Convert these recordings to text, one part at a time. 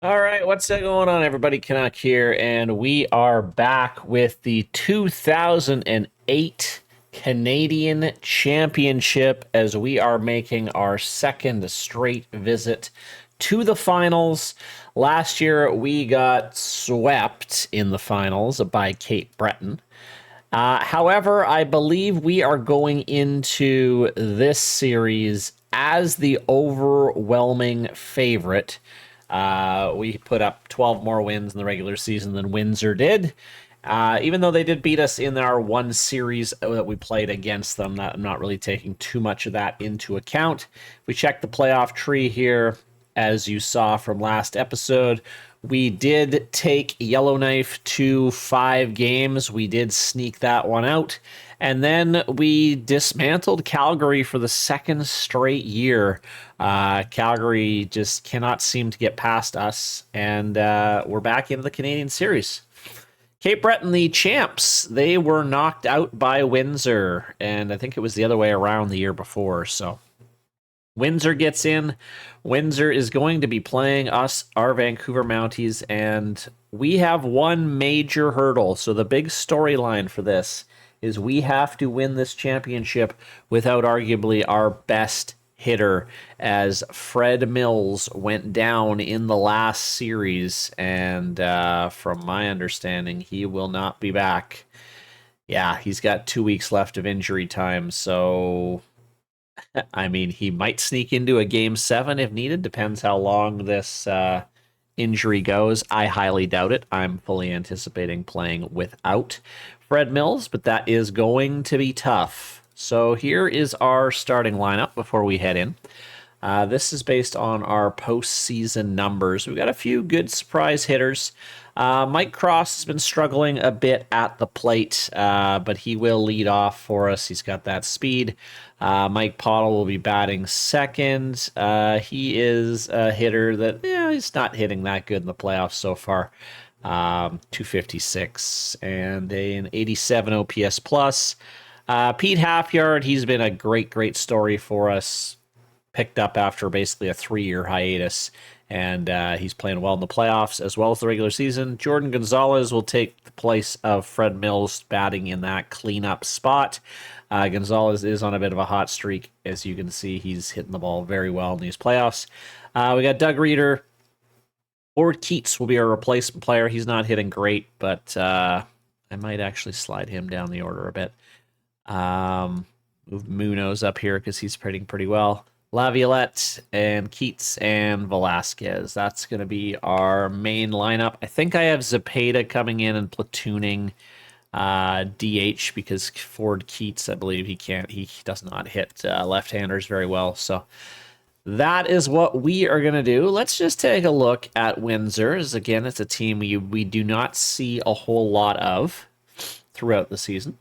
All right, what's going on, everybody? Canuck here, and we are back with the 2008 Canadian Championship as we are making our second straight visit to the finals. Last year, we got swept in the finals by Cape Breton. However, I believe we are going into this series as the overwhelming favorite. We put up 12 more wins in the regular season than Windsor did. Even though they did beat us in our one series that we played against them, I'm not really taking too much of that into account. If we check the playoff tree here, as you saw from last episode, we did take Yellowknife to 5 games. We did sneak that one out. And then we dismantled Calgary for the second straight year. Calgary just cannot seem to get past us. And we're back into the Canadian Series. Cape Breton, the champs, they were knocked out by Windsor. And I think it was the other way around the year before. So Windsor gets in. Windsor is going to be playing us, our Vancouver Mounties, and we have one major hurdle. So the big storyline for this is we have to win this championship without arguably our best hitter, as Fred Mills went down in the last series, and from my understanding, he will not be back. Yeah, he's got 2 weeks left of injury time, so I mean, he might sneak into a game 7 if needed. Depends how long this injury goes. I highly doubt it. I'm fully anticipating playing without Fred Mills, but that is going to be tough. So here is our starting lineup before we head in. This is based on our postseason numbers. We've got a few good surprise hitters. Mike Cross has been struggling a bit at the plate, but he will lead off for us. He's got that speed. Mike Pottle will be batting second. He is a hitter that, he's not hitting that good in the playoffs so far. 256 and an 87 OPS plus. Pete Halfyard, he's been a great story for us. Picked up after basically a 3-year hiatus, and he's playing well in the playoffs as well as the regular season. Jordan Gonzalez will take the place of Fred Mills, batting in that cleanup spot. Gonzalez is on a bit of a hot streak. As you can see, he's hitting the ball very well in these playoffs. We got Doug Reeder. Ford Keats will be our replacement player. He's not hitting great, but I might actually slide him down the order a bit. Move Munoz up here because he's hitting pretty well. Laviolette and Keats and Velasquez. That's going to be our main lineup. I think I have Zepeda coming in and platooning DH because Ford Keats, I believe he does not hit left-handers very well. So that is what we are going to do. Let's just take a look at Windsor. As again, it's a team we do not see a whole lot of throughout the season.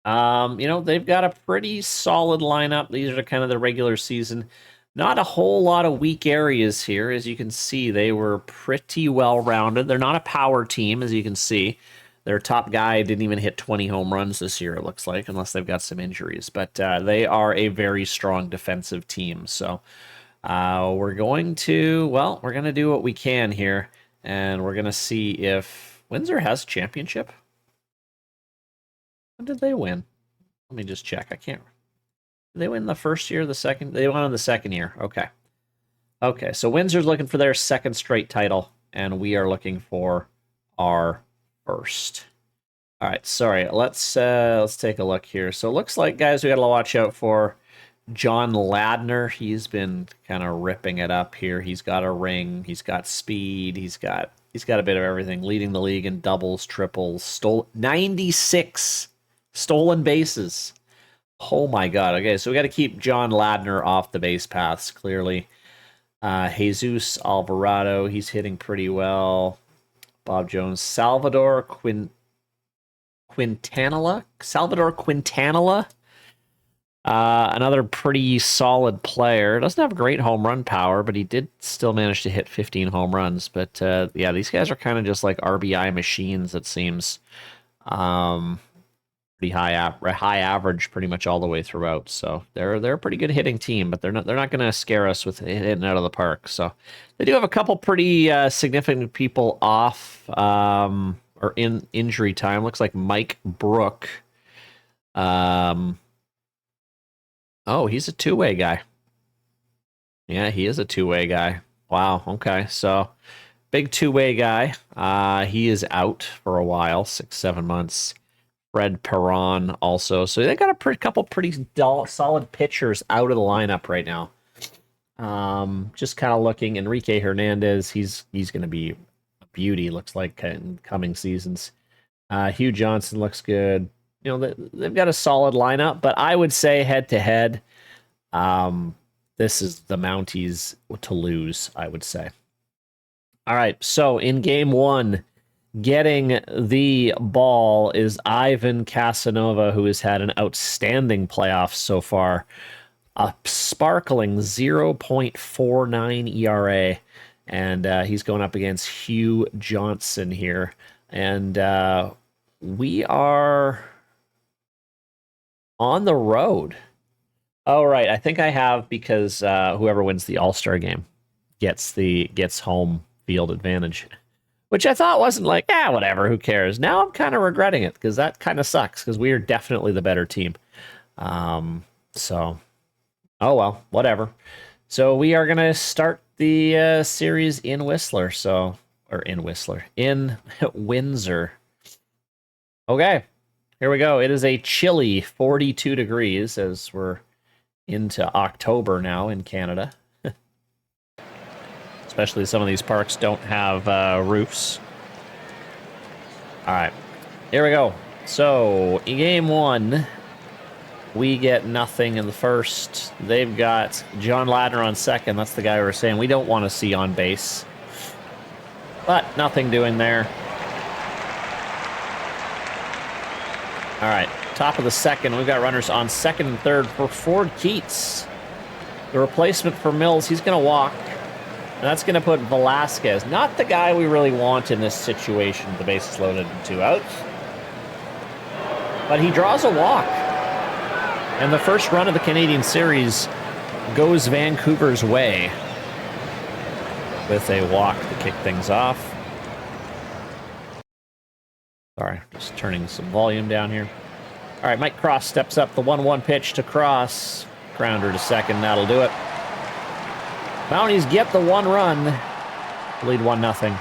They've got a pretty solid lineup. These are kind of the regular season. Not a whole lot of weak areas here. As you can see, they were pretty well-rounded. They're not a power team, as you can see. Their top guy didn't even hit 20 home runs this year, it looks like, unless they've got some injuries. But they are a very strong defensive team. So we're going to do what we can here, and we're going to see if Windsor has a championship. When did they win? Let me just check. I can't. Did they win the first year, the second? They won in the second year. Okay. Okay, so Windsor's looking for their second straight title, and we are looking for our first. All right, sorry. Let's take a look here. So it looks like, guys, we got to watch out for John Ladner. He's been kind of ripping it up here. He's got a ring. He's got speed. He's got a bit of everything. Leading the league in doubles, triples, 96 stolen bases. Oh my God. Okay, so we got to keep John Ladner off the base paths, clearly. Jesus Alvarado, he's hitting pretty well. Bob Jones. Salvador Quintanilla. Another pretty solid player. Doesn't have great home run power, but he did still manage to hit 15 home runs. But these guys are kind of just like RBI machines, it seems. pretty high average pretty much all the way throughout. So they're a pretty good hitting team, but they're not going to scare us with hitting out of the park. So they do have a couple pretty significant people off or in injury time. Looks like Mike Brook. Oh, he's a two-way guy. Yeah, he is a two-way guy. Wow. Okay, so big two-way guy. He is out for a while, 6-7 months. Fred Perron also. So they got a couple pretty solid pitchers out of the lineup right now. Just kind of looking, Enrique Hernandez, he's going to be a beauty, looks like, in coming seasons. Hugh Johnson looks good. You know, they've got a solid lineup, but I would say head-to-head, this is the Mounties to lose, I would say. All right, so in game one, getting the ball is Ivan Casanova, who has had an outstanding playoff so far. A sparkling 0.49 ERA. And he's going up against Hugh Johnson here. And we are on the road. Oh, right. I think I have because whoever wins the All-Star game gets home field advantage. Which I thought wasn't like, whatever, who cares? Now I'm kind of regretting it because that kind of sucks because we are definitely the better team. So, oh well, whatever. So we are going to start the series in Whistler. In Windsor. Okay, here we go. It is a chilly 42 degrees as we're into October now in Canada. Especially some of these parks don't have roofs. All right, here we go. So, in game one, we get nothing in the first. They've got John Ladner on second. That's the guy we were saying we don't want to see on base. But nothing doing there. All right, top of the second, we've got runners on second and third for Ford Keats. The replacement for Mills, he's going to walk. And that's going to put Velasquez, not the guy we really want in this situation, the bases loaded and 2 outs. But he draws a walk. And the first run of the Canadian Series goes Vancouver's way with a walk to kick things off. Sorry, just turning some volume down here. All right, Mike Cross steps up, the 1-1 pitch to Cross. Grounder to second, that'll do it. Mounties get the 1 run, lead 1-0.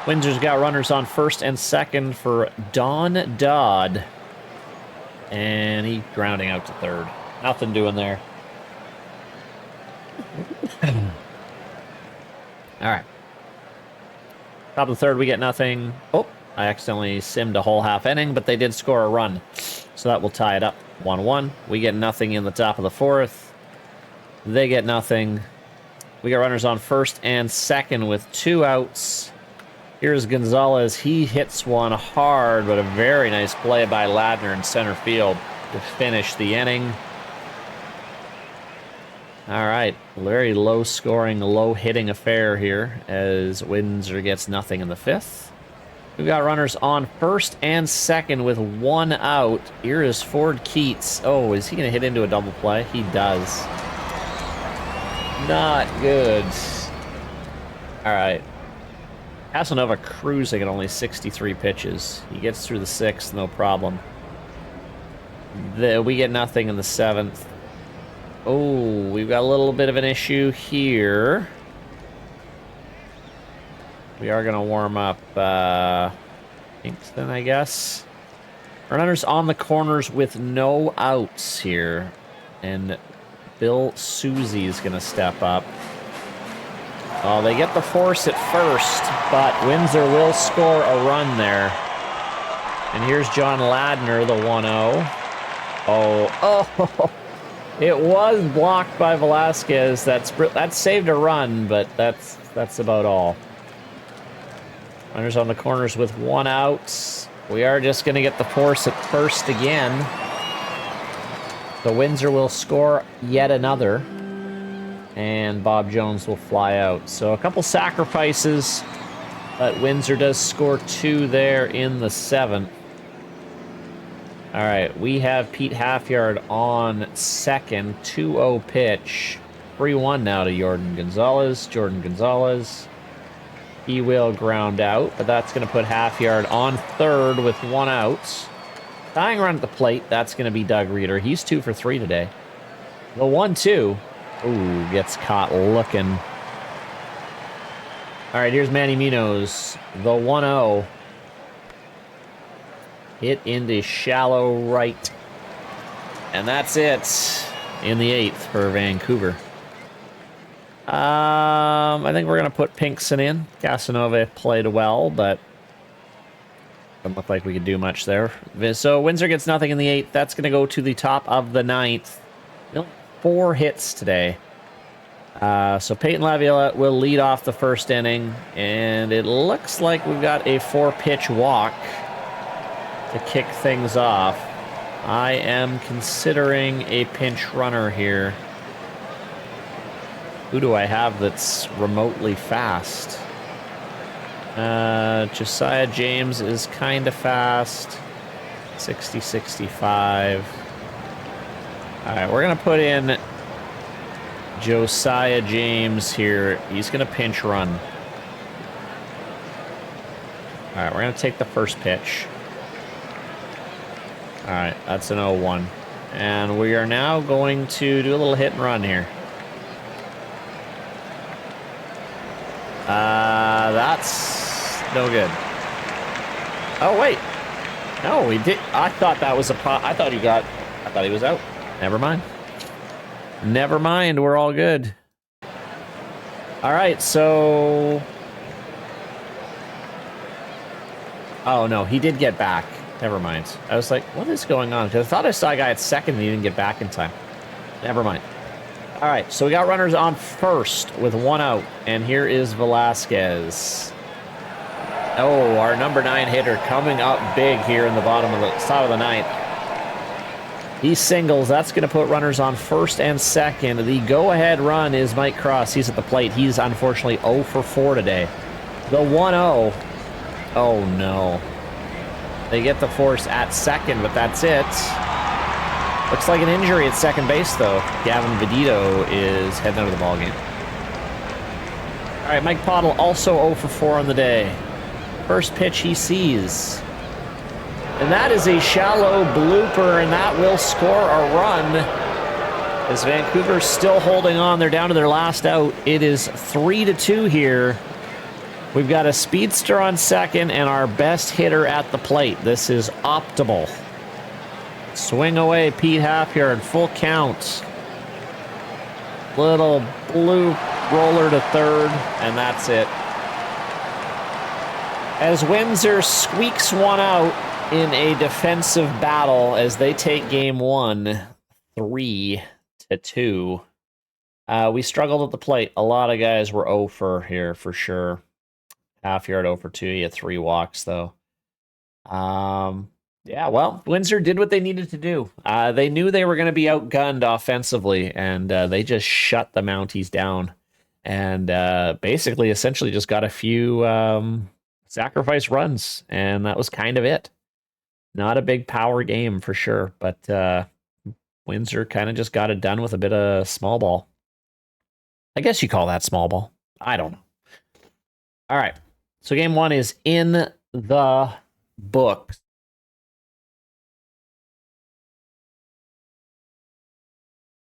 Windsor's got runners on first and second for Don Dodd. And he grounding out to third. Nothing doing there. All right. Top of the third, we get nothing. Oh, I accidentally simmed a whole half inning, but they did score a run. So that will tie it up 1-1. We get nothing in the top of the fourth. They get nothing. We got runners on first and second with 2 outs. Here's Gonzalez. He hits one hard, but a very nice play by Ladner in center field to finish the inning. All right. Very low-scoring, low-hitting affair here as Windsor gets nothing in the fifth. We've got runners on first and second with 1 out. Here is Ford Keats. Oh, is he going to hit into a double play? He does. Not good. All right. Casanova cruising at only 63 pitches. He gets through the 6th, no problem. We get nothing in the 7th. Oh, we've got a little bit of an issue here. We are going to warm up Kingston, I guess. Runners on the corners with no outs here. And Bill Susie is going to step up. Oh, they get the force at first, but Windsor will score a run there. And here's John Ladner, the 1-0. Oh, it was blocked by Velasquez. That saved a run, but that's about all. Runners on the corners with 1 out. We are just going to get the force at first again. The Windsor will score yet another. And Bob Jones will fly out. So a couple sacrifices, but Windsor does score 2 there in the 7th. All right, we have Pete Halfyard on second, 2-0 pitch. 3-1 now to Jordan Gonzalez. Jordan Gonzalez, he will ground out, but that's going to put Halfyard on third with 1 out. Tying run at the plate, that's going to be Doug Reeder. He's 2 for 3 today. The 1-2. Ooh, gets caught looking. All right, here's Manny Munoz. The 1-0. Hit into shallow right. And that's it in the 8th for Vancouver. I think we're going to put Pinkson in. Casanova played well, but doesn't look like we could do much there. So Windsor gets nothing in the 8th. That's going to go to the top of the 9th. 4 hits today. So Peyton Laviolette will lead off the first inning, and it looks like we've got a 4-pitch walk to kick things off. I am considering a pinch runner here. Who do I have that's remotely fast? Josiah James is kind of fast. 60-65. All right, we're going to put in Josiah James here. He's going to pinch run. All right, we're going to take the first pitch. All right, that's an 0-1. And we are now going to do a little hit and run here. That's no good. Oh, wait. No, we did. I thought that was a I thought he was out. Never mind. Never mind, we're all good. All right, so... Oh, no, he did get back. Never mind. I was like, what is going on? Because I thought I saw a guy at second and he didn't get back in time. Never mind. All right, so we got runners on first with 1 out. And here is Velasquez. Oh, our number 9 hitter coming up big here in the bottom of the top of the 9th. He singles. That's going to put runners on first and second. The go-ahead run is Mike Cross. He's at the plate. He's unfortunately 0 for 4 today. The 1-0. Oh, no. They get the force at second, but that's it. Looks like an injury at second base, though. Gavin Vedito is heading out of the ballgame. All right, Mike Pottle also 0 for 4 on the day. First pitch he sees. And that is a shallow blooper, and that will score a run. As Vancouver's still holding on. They're down to their last out. It is 3-2 here. We've got a speedster on second and our best hitter at the plate. This is optimal. Swing away, Pete Halfyard, full count. Little blue roller to third, and that's it. As Windsor squeaks 1 out in a defensive battle as they take game 1, 3-2. We struggled at the plate. A lot of guys were 0 for here for sure. Halfyard 0 for 2. He had 3 walks, though. Yeah, well, Windsor did what they needed to do. They knew they were going to be outgunned offensively, and they just shut the Mounties down. And basically, essentially just got a few sacrifice runs, and that was kind of it. Not a big power game for sure, but Windsor kind of just got it done with a bit of small ball. I guess you call that small ball. I don't know. All right. So game 1 is in the books.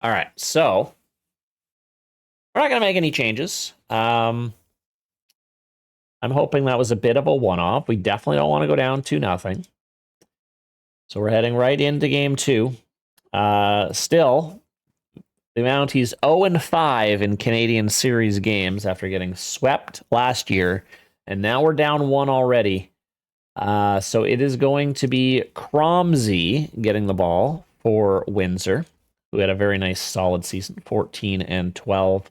All right. So we're not going to make any changes. I'm hoping that was a bit of a one-off. We definitely don't want to go down 2-0. So we're heading right into game 2. Still, the Mounties 0-5 in Canadian Series games after getting swept last year. And now we're down 1 already. So it is going to be Cromsey getting the ball for Windsor, who had a very nice solid season, 14-12.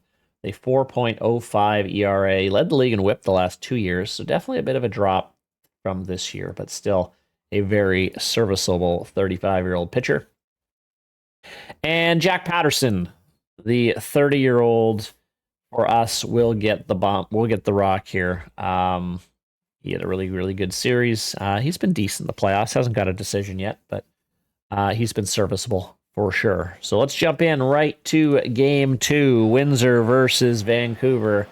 A 4.05 ERA, led the league in WHIP the last 2 years. So definitely a bit of a drop from this year, but still a very serviceable 35-year-old pitcher. And Jack Patterson, the 30-year-old for us, will get the bump. We'll get the rock here. He had a really, really good series. He's been decent in the playoffs. Hasn't got a decision yet, but He's been serviceable for sure. So let's jump in right to game 2. Windsor versus Vancouver.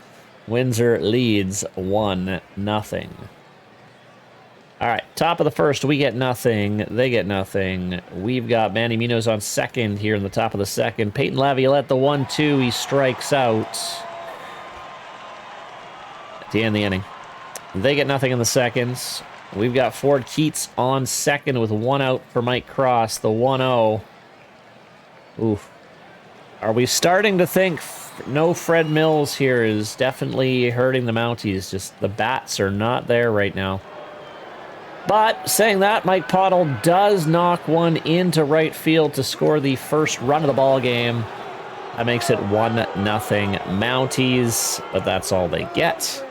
Windsor leads 1-0. All right, top of the first, we get nothing. They get nothing. We've got Manny Munoz on second here in the top of the second. Peyton Laviolette, the 1-2. He strikes out at the end of the inning. They get nothing in the seconds. We've got Ford Keats on second with 1 out for Mike Cross, the 1-0. Oof. Are we starting to think no Fred Mills here is definitely hurting the Mounties? Just the bats are not there right now. But saying that, Mike Pottle does knock one into right field to score the first run of the ball game. That makes it 1-0 Mounties, but that's all they get.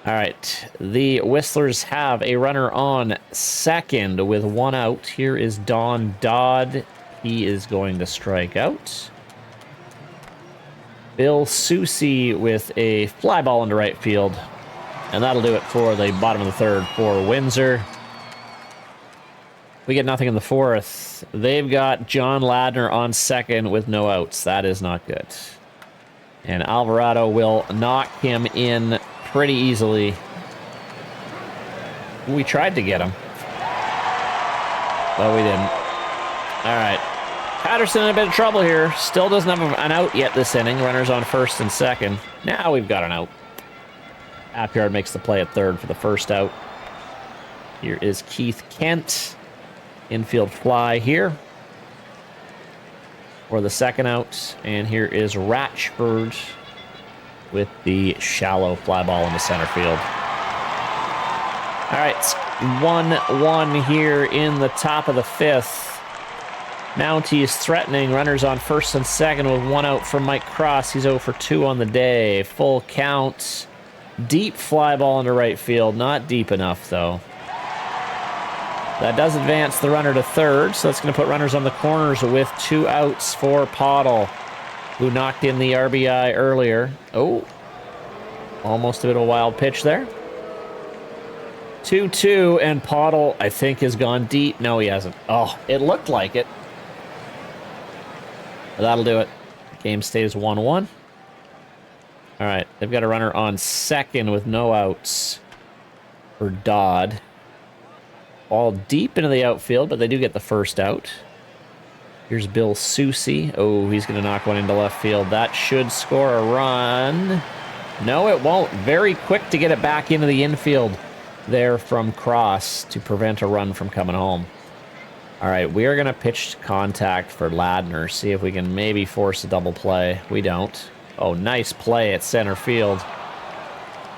All right, the Whistlers have a runner on second with 1 out. Here is Don Dodd. He is going to strike out. Bill Soucy with a fly ball into right field. And that'll do it for the bottom of the third for Windsor. We get nothing in the fourth. They've got John Ladner on second with no outs. That is not good. And Alvarado will knock him in pretty easily. We tried to get him, but we didn't. All right. Patterson in a bit of trouble here. Still doesn't have an out yet this inning. Runners on first and second. Now we've got an out. Appleyard makes the play at third for the first out. Here is Keith Kent. Infield fly here for the second out. And here is Ratchford with the shallow fly ball into center field. All right, 1-1 here in the top of the fifth. Mounties threatening, runners on first and second with 1 out from Mike Cross. He's 0 for 2 on the day. Full count. Deep fly ball into right field. Not deep enough, though. That does advance the runner to third, so that's going to put runners on the corners with 2 outs for Pottle, who knocked in the RBI earlier. Oh, almost a bit of a wild pitch there. 2-2, and Pottle, I think, has gone deep. No, he hasn't. Oh, it looked like it. But that'll do it. Game stays 1-1. All right, they've got a runner on second with no outs for Dodd. All deep into the outfield, but they do get the first out. Here's Bill Soucy. Oh, he's going to knock one into left field. That should score a run. No, it won't. Very quick to get it back into the infield there from Cross to prevent a run from coming home. All right, we are going to pitch contact for Ladner. See if we can maybe force a double play. We don't. Oh, nice play at center field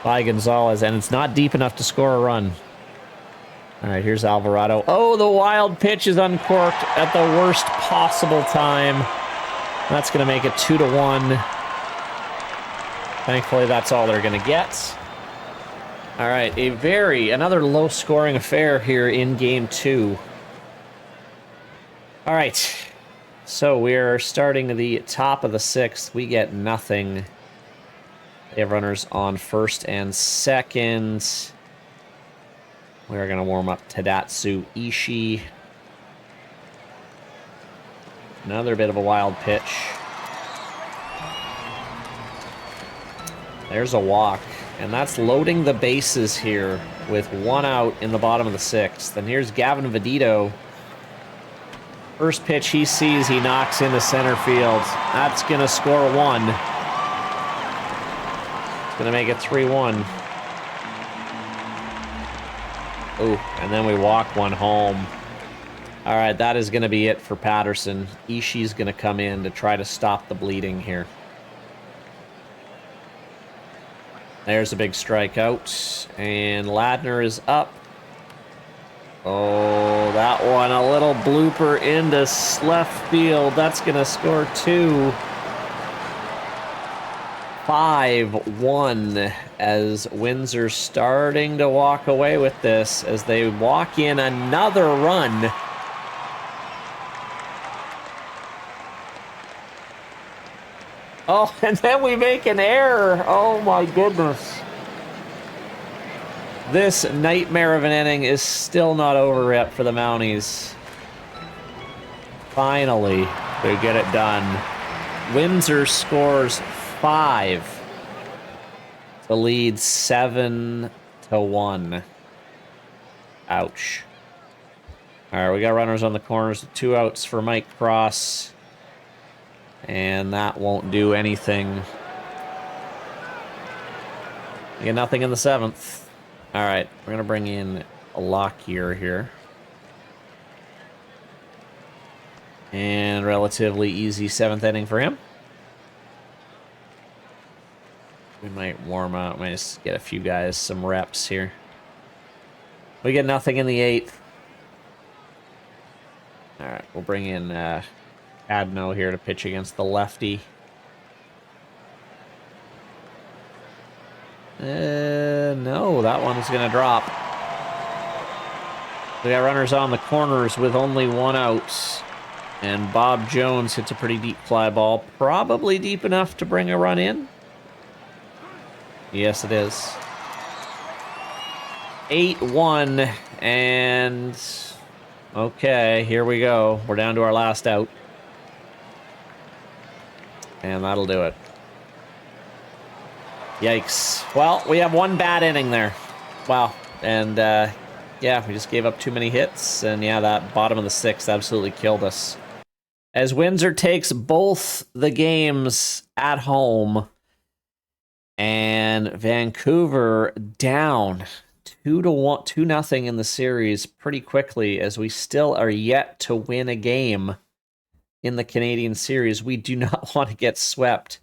by Gonzalez, and it's not deep enough to score a run. All right, here's Alvarado. Oh, the wild pitch is uncorked at the worst possible time. That's going to make it 2-1. Thankfully, that's all they're going to get. All right, another low-scoring affair here in Game 2. All right, so we're starting the top of the sixth. We get nothing. They have runners on first and second. We're going to warm up Tadatsu Ishii. Another bit of a wild pitch. There's a walk, and that's loading the bases here with 1 out in the bottom of the sixth. And here's Gavin Vedito. First pitch he sees, he knocks into center field. That's going to score 1. It's going to make it 3-1. Oh, and then we walk one home. All right, that is going to be it for Patterson. Ishii's going to come in to try to stop the bleeding here. There's a big strikeout, and Ladner is up. Oh, that one, a little blooper into left field. That's going to score 2. 5-1 as Windsor's starting to walk away with this as they walk in another run. Oh, and then we make an error. Oh, my goodness. This nightmare of an inning is still not over yet for the Mounties. Finally, they get it done. Windsor scores 5 to lead 7-1. Ouch. All right, we got runners on the corners. 2 outs for Mike Cross. And that won't do anything. You get nothing in the 7th. All right, we're going to bring in a Lockyer here. And relatively easy 7th inning for him. We might warm up. Might just get a few guys some reps here. We get nothing in the 8th. All right, we'll bring in Adno here to pitch against the lefty. No, that one is going to drop. We got runners on the corners with only 1 out. And Bob Jones hits a pretty deep fly ball. Probably deep enough to bring a run in. Yes, it is. 8-1. And... okay, here we go. We're down to our last out. And that'll do it. Yikes. Well, we have 1 bad inning there. Wow. And, yeah, we just gave up too many hits. And, yeah, that bottom of the 6th absolutely killed us. As Windsor takes both the games at home. And Vancouver down 2-0 in the series pretty quickly, as we still are yet to win a game in the Canadian series. We do not want to get swept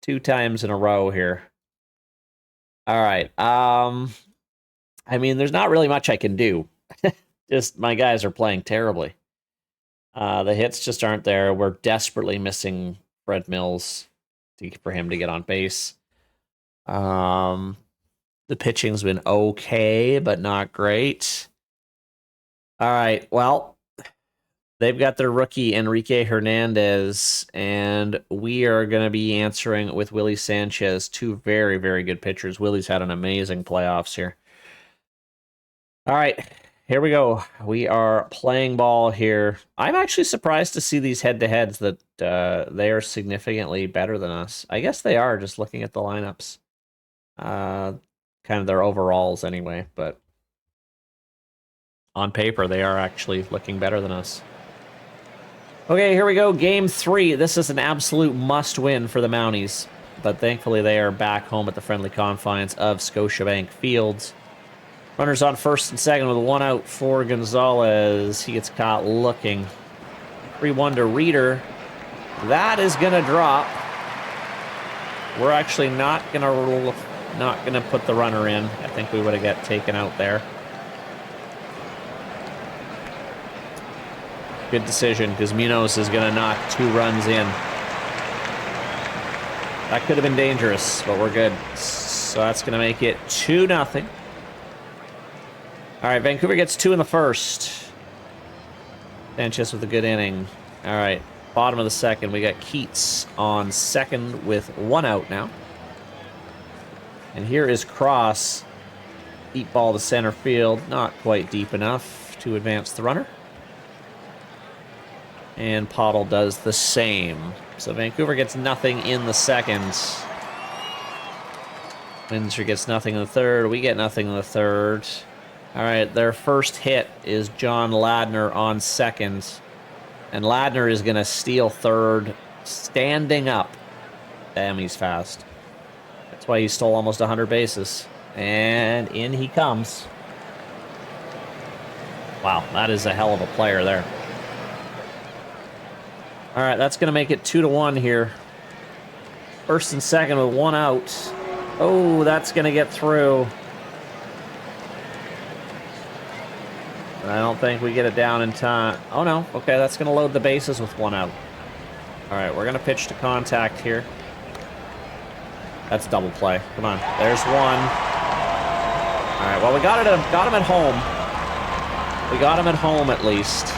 2 times in a row here. All right. I mean, there's not really much I can do. Just my guys are playing terribly. The hits just aren't there. We're desperately missing Fred Mills for him to get on base. The pitching's been okay, but not great. All right, well, they've got their rookie, Enrique Hernandez, and we are going to be answering with Willie Sanchez, 2 very, very good pitchers. Willie's had an amazing playoffs here. All right, here we go. We are playing ball here. I'm actually surprised to see these head-to-heads that they are significantly better than us. I guess they are, just looking at the lineups. Kind of their overalls anyway, but on paper, they are actually looking better than us. Okay, here we go. Game 3. This is an absolute must-win for the Mounties, but thankfully they are back home at the friendly confines of Scotiabank Fields. Runners on first and second with 1 out for Gonzalez. He gets caught looking. 3-1 to Reeder. That is going to drop. We're actually not going to put the runner in. I think we would have got taken out there. Good decision, because Munoz is going to knock 2 runs in. That could have been dangerous, but we're good. So that's going to make it 2-0. All right, Vancouver gets 2 in the first. Sanchez with a good inning. All right, bottom of the 2nd, we got Keats on second with 1 out now. And here is Cross. Deep ball to center field. Not quite deep enough to advance the runner. And Pottle does the same. So Vancouver gets nothing in the 2nd. Windsor gets nothing in the 3rd. We get nothing in the 3rd. All right, their first hit is John Ladner on second. And Ladner is going to steal 3rd, standing up. Damn, he's fast. That's why he stole almost 100 bases. And in he comes. Wow, that is a hell of a player there. All right, that's going to make it 2-1 here. First and second with 1 out. Oh, that's going to get through. But I don't think we get it down in time. Oh, no. Okay, that's going to load the bases with 1 out. All right, we're going to pitch to contact here. That's double play. Come on. There's 1. All right, well, we got him at home. We got him at home, at least.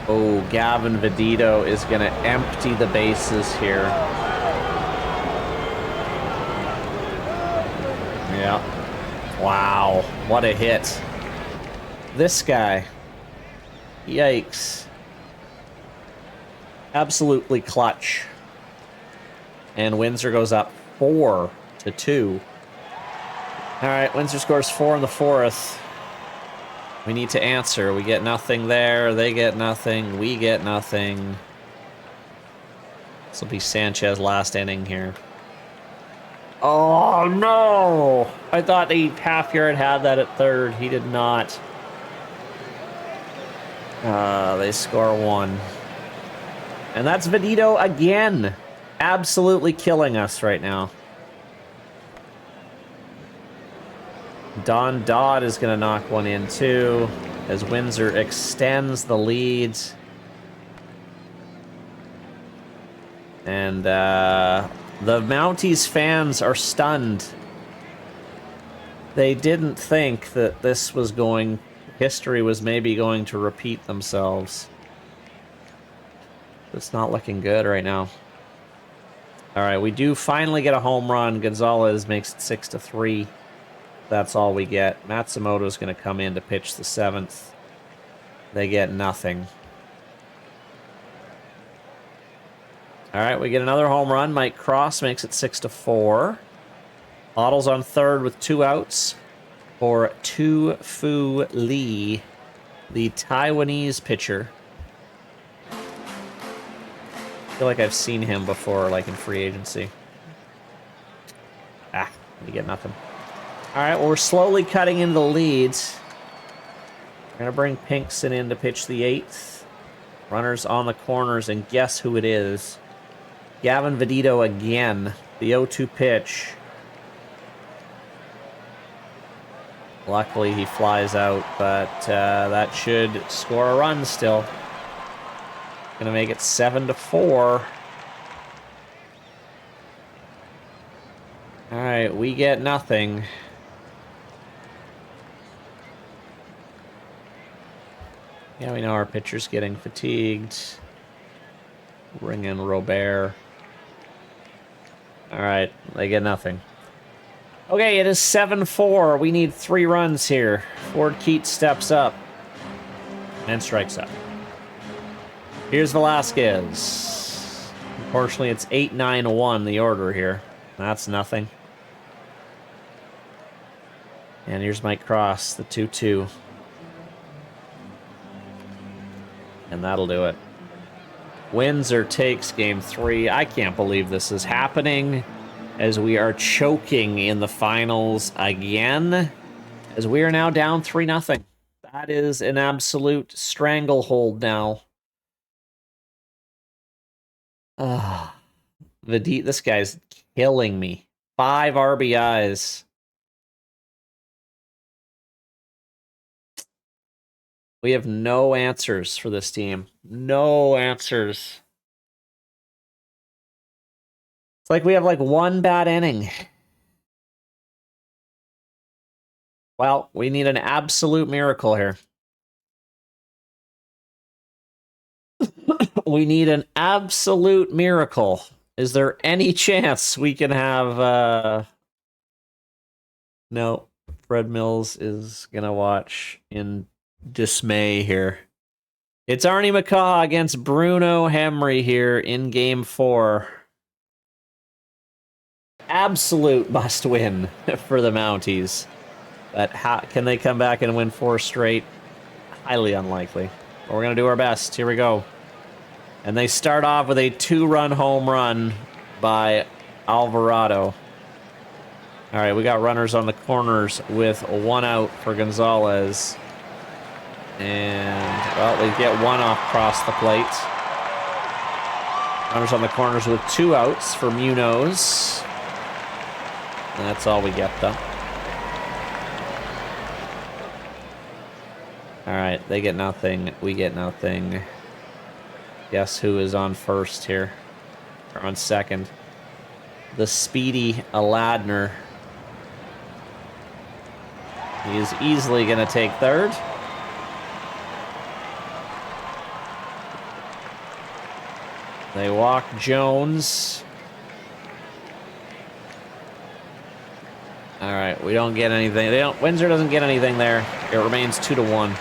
Oh, Gavin Vedito is going to empty the bases here. Yeah. Wow, what a hit. This guy. Yikes. Absolutely clutch. And Windsor goes up 4-2. All right, Windsor scores 4 in the fourth. We need to answer. We get nothing there. They get nothing. We get nothing. This will be Sanchez last inning here. Oh, no! I thought the half-yard had that at third. He did not. They score 1. And that's Vedito again. Absolutely killing us right now. Don Dodd is going to knock one in, too, as Windsor extends the lead. And the Mounties fans are stunned. They didn't think that this was going... history was maybe going to repeat themselves. It's not looking good right now. All right, we do finally get a home run. Gonzalez makes it 6-3. That's all we get. Matsumoto's going to come in to pitch the 7th. They get nothing. All right, we get another home run. Mike Cross makes it 6-4. Ottle's on third with 2 outs for Tu Fu Lee, the Taiwanese pitcher. I feel like I've seen him before, like in free agency. We get nothing. All right, well, we're slowly cutting into the leads. We're going to bring Pinkson in to pitch the 8th. Runners on the corners, and guess who it is? Gavin Vedito again. The 0-2 pitch. Luckily, he flies out, but that should score a run still. Gonna make it 7-4. All right, we get nothing. Yeah, we know our pitcher's getting fatigued. Bring in Robert. All right, they get nothing. Okay, it is 7-4. We need 3 runs here. Ford Keats steps up and strikes out. Here's Velasquez. Unfortunately, it's 8-9-1, the order here. That's nothing. And here's Mike Cross, the 2-2. And that'll do it. Windsor takes game 3. I can't believe this is happening, as we are choking in the finals again, as we are now down 3-0. That is an absolute stranglehold now. This guy's killing me. 5 RBIs. We have no answers for this team. No answers. It's like we have like 1 bad inning. Well, we need an absolute miracle here. We need an absolute miracle. Is there any chance we can have... No, Fred Mills is going to watch in dismay here. It's Arnie McCaw against Bruno Hemry here in Game 4. Absolute must win for the Mounties. But how can they come back and win 4 straight? Highly unlikely. But we're going to do our best. Here we go. And they start off with a 2-run home run by Alvarado. All right, we got runners on the corners with 1 out for Gonzalez. And, well, we get 1 off across the plate. Runners on the corners with 2 outs for Munoz. And that's all we get, though. All right, they get nothing. We get nothing. Guess who is on first here? Or on second? The speedy Aladner. He is easily going to take third. They walk Jones. All right, we don't get anything. Windsor doesn't get anything there. It remains 2-1.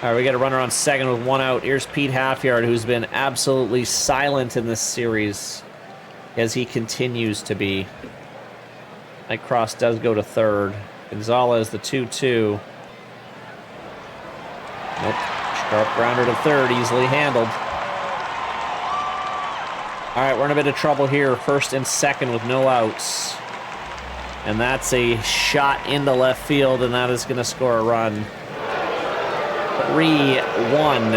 All right, we got a runner on second with 1 out. Here's Pete Halfyard, who's been absolutely silent in this series, as he continues to be. That cross does go to third. Gonzalez, the 2-2. Nope. Sharp grounder to third, easily handled. All right, we're in a bit of trouble here. First and second with no outs. And that's a shot into left field, and that is going to score a run. 3-1.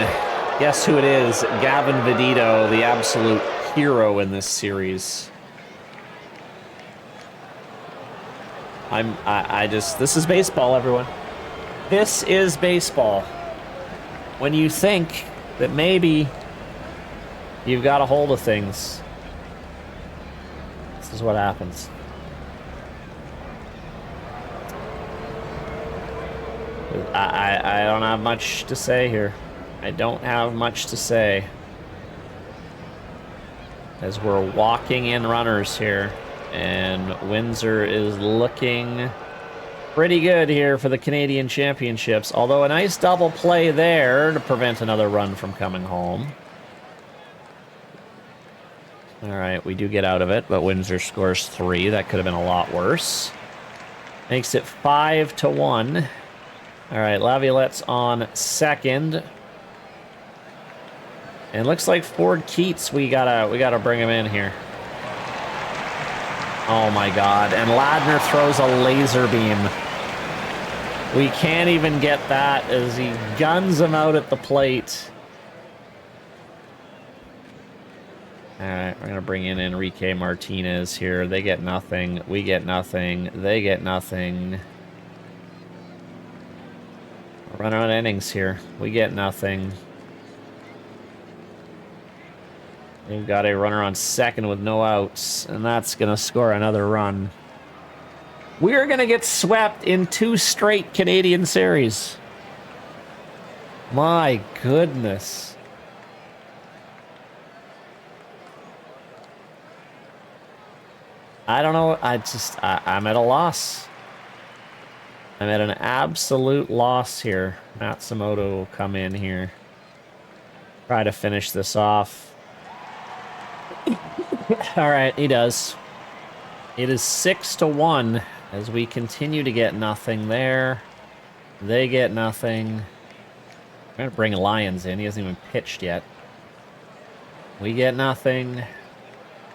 Guess who it is? Gavin Vedito, the absolute hero in this series. This is baseball, everyone. This is baseball. When you think that maybe you've got a hold of things, this is what happens. I don't have much to say here. I don't have much to say. As we're walking in runners here. And Windsor is looking pretty good here for the Canadian Championships. Although a nice double play there to prevent another run from coming home. All right, we do get out of it, but Windsor scores 3. That could have been a lot worse. Makes it 5-1. All right, Laviolette's on second. And looks like Ford Keats, we gotta bring him in here. Oh my God, and Ladner throws a laser beam. We can't even get that as he guns him out at the plate. All right, we're gonna bring in Enrique Martinez here. They get nothing, we get nothing, they get nothing. Run out innings here. We get nothing. We've got a runner on second with no outs, and that's going to score another run. We're going to get swept in 2 straight Canadian series. My goodness. I don't know. I'm at a loss. I'm at an absolute loss here. Matsumoto will come in here. Try to finish this off. All right, he does. It is 6-1 as we continue to get nothing there. They get nothing. I'm going to bring Lyons in. He hasn't even pitched yet. We get nothing.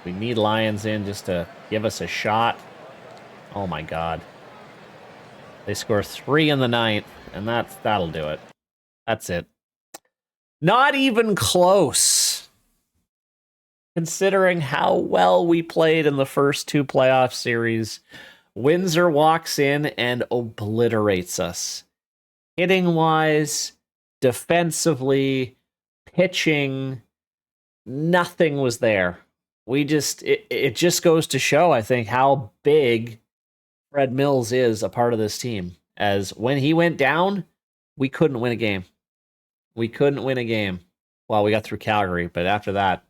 We need Lyons in just to give us a shot. Oh my God. They score 3 in the 9th, and that'll do it. That's it. Not even close. Considering how well we played in the first 2 playoff series, Windsor walks in and obliterates us. Hitting-wise, defensively, pitching, nothing was there. It just goes to show, I think, how big Fred Mills is a part of this team. As when he went down, we couldn't win a game. We couldn't win a game. Well, we got through Calgary, but after that,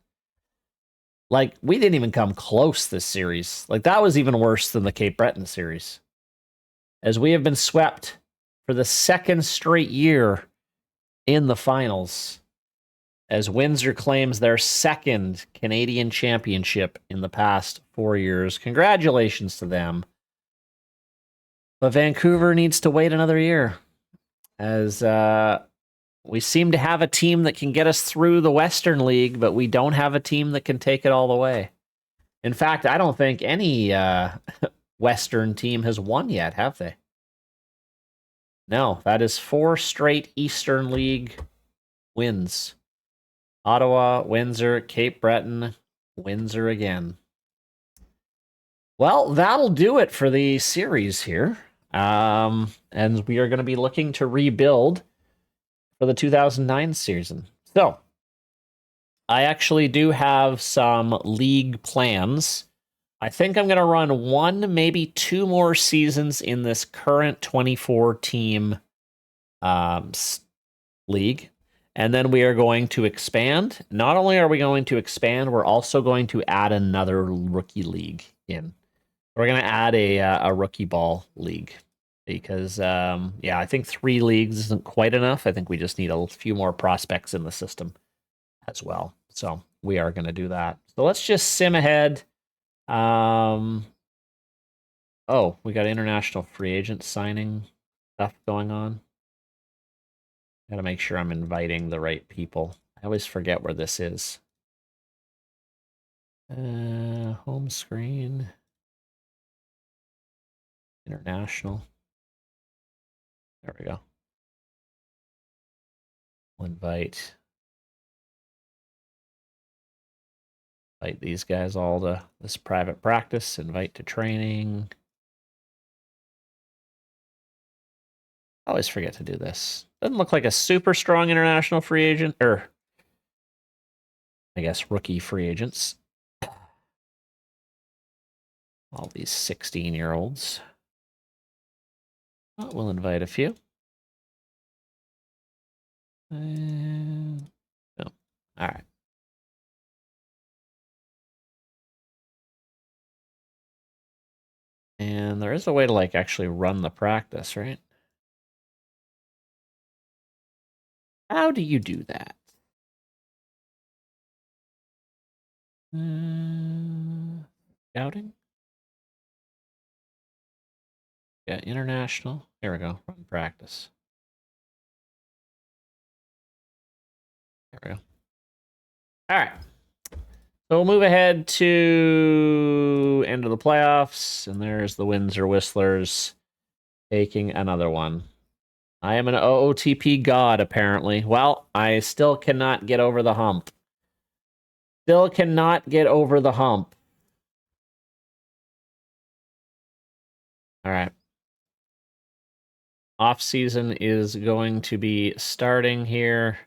like, we didn't even come close this series. Like, that was even worse than the Cape Breton series. As we have been swept for the 2nd straight year in the finals. As Windsor claims their 2nd Canadian championship in the past 4 years. Congratulations to them. But Vancouver needs to wait another year. As we seem to have a team that can get us through the Western League, but we don't have a team that can take it all the way. In fact, I don't think any Western team has won yet, have they? No, that is 4 straight Eastern League wins. Ottawa, Windsor, Cape Breton, Windsor again. Well, that'll do it for the series here. And we are going to be looking to rebuild for the 2009 season. So, I actually do have some league plans. I think I'm going to run 1, maybe 2 more seasons in this current 24-team league. And then we are going to expand. Not only are we going to expand, we're also going to add another rookie league in. We're going to add a rookie ball league. because yeah, I think 3 leagues isn't quite enough. I think we just need a few more prospects in the system as well. So we are going to do that. So let's just sim ahead. Oh, we got international free agent signing stuff going on. Got to make sure I'm inviting the right people. I always forget where this is. Home screen. International. There we go. We'll invite these guys all to this private practice, invite to training. I always forget to do this. Doesn't look like a super strong international free agent, or I guess rookie free agents. All these 16-year-olds. Oh, we'll invite a few. Oh, all right. And there is a way to like actually run the practice, right? How do you do that? Scouting? Yeah, international. Here we go. Run practice. There we go. All right. So we'll move ahead to end of the playoffs, and there's the Windsor Whistlers taking another one. I am an OOTP god, apparently. Well, I still cannot get over the hump. Still cannot get over the hump. All right. Off season is going to be starting here,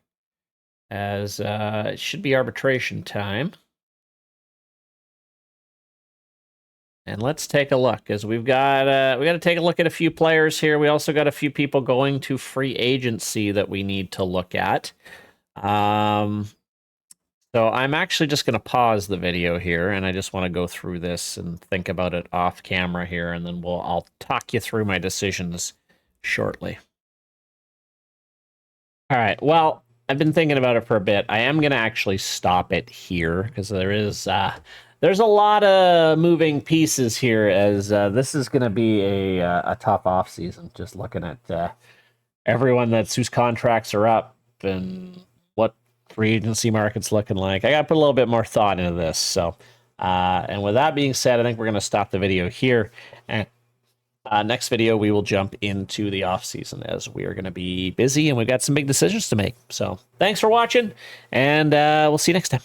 as it should be arbitration time. And let's take a look, as we got to take a look at a few players here. We also got a few people going to free agency that we need to look at. So I'm actually just going to pause the video here, and I just want to go through this and think about it off camera here, and then I'll talk you through my decisions shortly. All right. Well, I've been thinking about it for a bit. I am going to actually stop it here because there's a lot of moving pieces here, as this is going to be a tough off season. Just looking at everyone whose contracts are up and what free agency market's looking like. I got to put a little bit more thought into this. So, and with that being said, I think we're going to stop the video here. And next video, we will jump into the off season, as we are going to be busy and we've got some big decisions to make. So thanks for watching, and we'll see you next time.